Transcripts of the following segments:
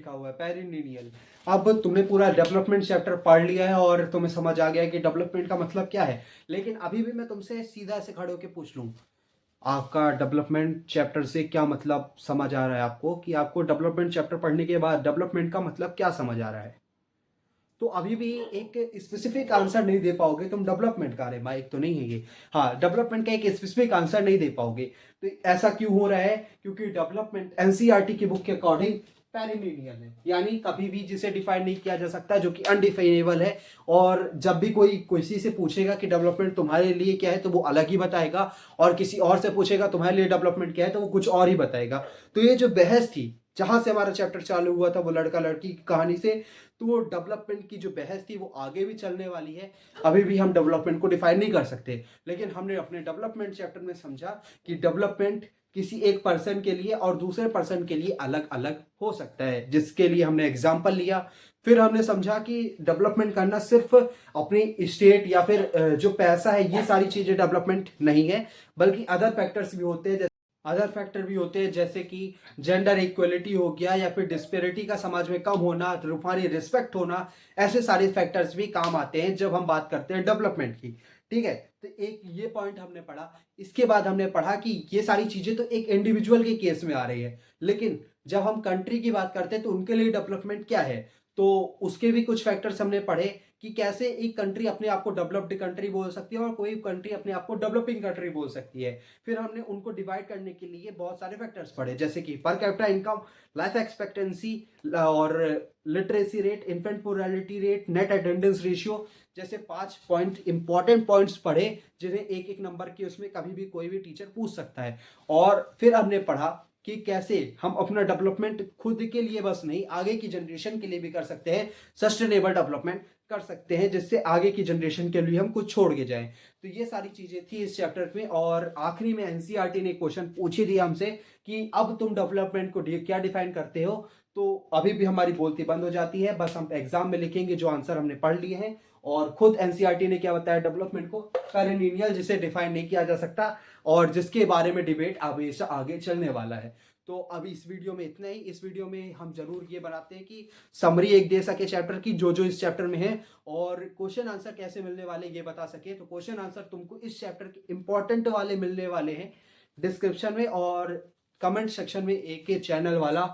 लिखा हुआ है पेरिनिडियल। अब तुमने पूरा डेवलपमेंट चैप्टर पढ़ लिया है और तुम्हें समझ आ गया है कि डेवलपमेंट का मतलब क्या है, लेकिन अभी भी मैं तुमसे सीधा ऐसे खड़े होकर पूछ लूँ, आपका डेवलपमेंट चैप्टर से क्या मतलब समझ आ रहा है आपको, कि आपको डेवलपमेंट चैप्टर पढ़ने के बाद डेवलपमेंट का मतलब क्या समझ आ रहा है? तो अभी भी एक स्पेसिफिक आंसर नहीं दे पाओगे तुम, डेवलपमेंट का, अरे माइक तो नहीं है ये, हाँ डेवलपमेंट का एक स्पेसिफिक आंसर नहीं दे पाओगे। तो ऐसा क्यों हो रहा है? क्योंकि डेवलपमेंट एनसीईआरटी की बुक के अकॉर्डिंग पेरिमीडियल है, यानी कभी भी जिसे डिफाइन नहीं किया जा सकता, जो कि अनडिफाइनेबल है। और जब भी कोई किसी से पूछेगा कि डेवलपमेंट तुम्हारे लिए क्या है, तो वो अलग ही बताएगा, और किसी और से पूछेगा तुम्हारे लिए डेवलपमेंट क्या है, तो वो कुछ और ही बताएगा। तो ये जो बहस थी, जहां से हमारा चैप्टर चालू हुआ था वो लड़का लड़की की कहानी से, तो वो डेवलपमेंट की जो बहस थी वो आगे भी चलने वाली है। अभी भी हम डेवलपमेंट को डिफाइन नहीं कर सकते, लेकिन हमने अपने डेवलपमेंट चैप्टर में समझा कि डेवलपमेंट किसी एक पर्सन के लिए और दूसरे पर्सन के लिए अलग अलग हो सकता है, जिसके लिए हमने एग्जाम्पल लिया। फिर हमने समझा कि डेवलपमेंट करना सिर्फ अपनी स्टेट या फिर जो पैसा है, ये सारी चीजें डेवलपमेंट नहीं है, बल्कि अदर फैक्टर्स भी होते हैं। अदर फैक्टर भी होते हैं जैसे कि जेंडर इक्वलिटी हो गया, या फिर डिस्पेरिटी का समाज में कम होना, रूहानी रिस्पेक्ट होना। ऐसे सारे फैक्टर्स भी काम आते हैं जब हम बात करते हैं डेवलपमेंट की। ठीक है, तो एक ये पॉइंट हमने पढ़ा। इसके बाद हमने पढ़ा कि ये सारी चीजें तो एक इंडिविजुअल के केस में आ रही है, लेकिन जब हम कंट्री की बात करते हैं तो उनके लिए डेवलपमेंट क्या है, तो उसके भी कुछ फैक्टर्स हमने पढ़े कि कैसे एक कंट्री अपने आप को डेवलप्ड कंट्री बोल सकती है और कोई कंट्री अपने आप को डेवलपिंग कंट्री बोल सकती है। फिर हमने उनको डिवाइड करने के लिए बहुत सारे फैक्टर्स पढ़े, जैसे कि per capita income, life expectancy, और literacy rate, infant mortality rate, net attendance ratio, जैसे 5 पॉइंट इंपॉर्टेंट पॉइंट्स पढ़े, जिन्हें एक एक नंबर के उसमें कभी भी कोई भी टीचर पूछ सकता है। और फिर हमने पढ़ा कि कैसे हम अपना डेवलपमेंट खुद के लिए बस नहीं, आगे की जनरेशन के लिए भी कर सकते हैं, सस्टेनेबल डेवलपमेंट कर सकते हैं, जिससे आगे की जनरेशन के लिए हम कुछ छोड़ के जाएं। तो ये सारी चीजें थी इस चैप्टर में। और आखिरी में एनसीईआरटी ने क्वेश्चन पूछ ही दिया हमसे कि अब तुम डेवलपमेंट को क्या डिफाइन करते हो। तो अभी भी हमारी बोलती बंद हो जाती है, बस हम एग्जाम में लिखेंगे जो आंसर हमने पढ़ लिए हैं। और खुद एनसीईआरटी ने क्या बताया डेवलपमेंट को, पेरिनिडियल, जिसे डिफाइन नहीं किया जा सकता, और जिसके बारे में डिबेट हमेशा आगे चलने वाला है। तो अभी इस वीडियो में इतना ही। इस वीडियो में हम जरूर ये बनाते हैं कि समरी एक दे सके चैप्टर की, जो जो इस चैप्टर में है, और क्वेश्चन आंसर कैसे मिलने वाले ये बता सके। तो क्वेश्चन आंसर तुमको इस चैप्टर के इंपॉर्टेंट वाले मिलने वाले हैं डिस्क्रिप्शन में, और कमेंट सेक्शन में एक चैनल वाला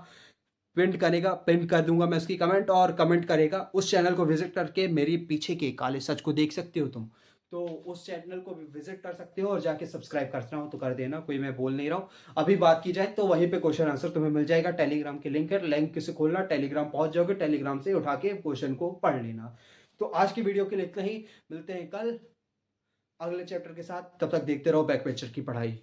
पिन कर दूंगा मैं उसकी कमेंट, और कमेंट करेगा। उस चैनल को विजिट करके मेरी पीछे के काले सच को देख सकते हो तुम। तो उस चैनल को भी विजिट कर सकते हो, और जाके सब्सक्राइब करना हो तो कर देना, कोई मैं बोल नहीं रहा हूँ। अभी बात की जाए तो वहीं पे क्वेश्चन आंसर तुम्हें मिल जाएगा, टेलीग्राम की लिंक है, लिंक से खोलना, टेलीग्राम पहुंच जाओगे, टेलीग्राम से उठा के क्वेश्चन को पढ़ लेना। तो आज की वीडियो के लिए इतना ही, मिलते हैं कल अगले चैप्टर के साथ। तब तक देखते रहो बैक बेंचर की पढ़ाई।